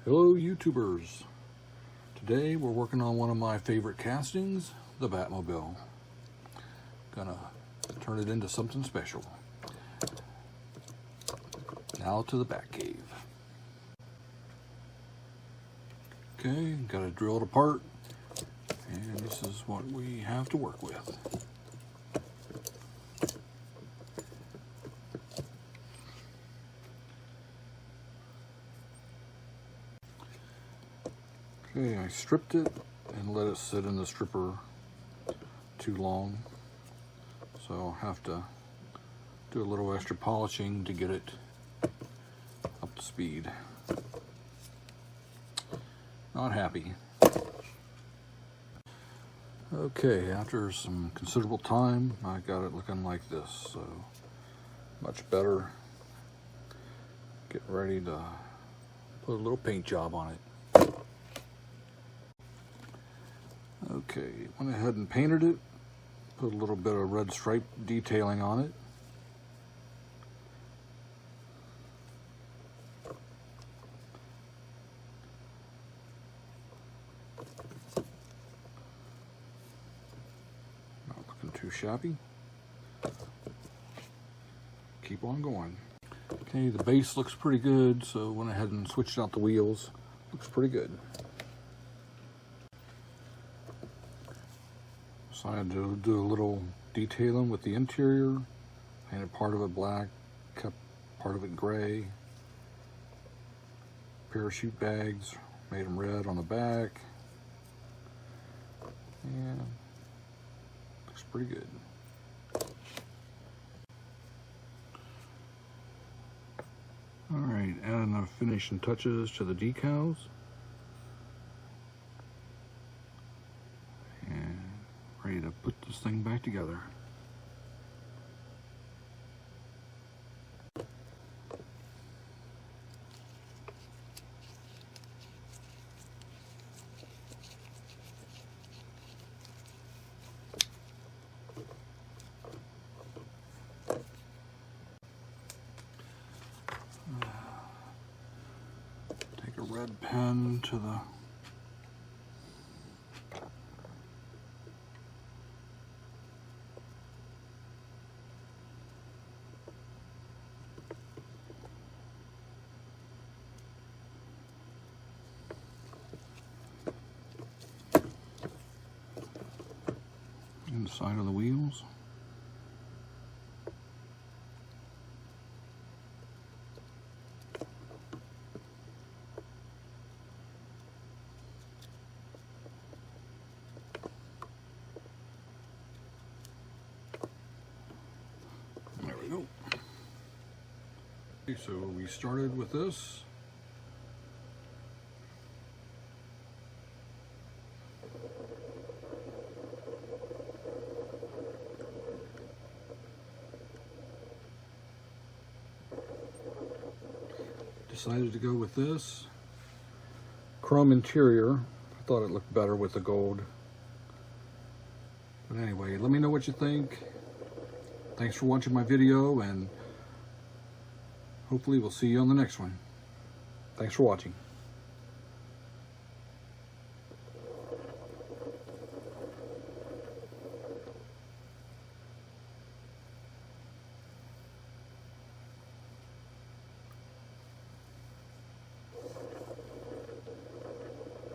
Hello YouTubers. Today we're working on one of my favorite castings, the Batmobile. Gonna turn it into something special. Now to the Batcave. Okay, gotta drill it apart, and this is what we have to work with. Okay, I stripped it and let it sit in the stripper too long, so I'll have to do a little extra polishing to get it up to speed. Not happy. Okay, after some considerable time, I got it looking like this, so much better. Get ready to put a little paint job on it. Okay, went ahead and painted it, put a little bit of red stripe detailing on it. Not looking too shabby. Keep on going. Okay, the base looks pretty good, so went ahead and switched out the wheels. Looks pretty good. Decided to do a little detailing with the interior. Painted part of it black, kept part of it gray. Parachute bags, made them red on the back. And looks pretty good. Alright, adding the finishing touches to the decals. Ready to put this thing back together. Take a red pen to the inside of the wheels. There we go. Okay, so we started with this. Decided to go with this chrome interior. I thought it looked better with the gold. But anyway, let me know what you think. Thanks for watching my video, and hopefully we'll see you on the next one. Thanks for watching.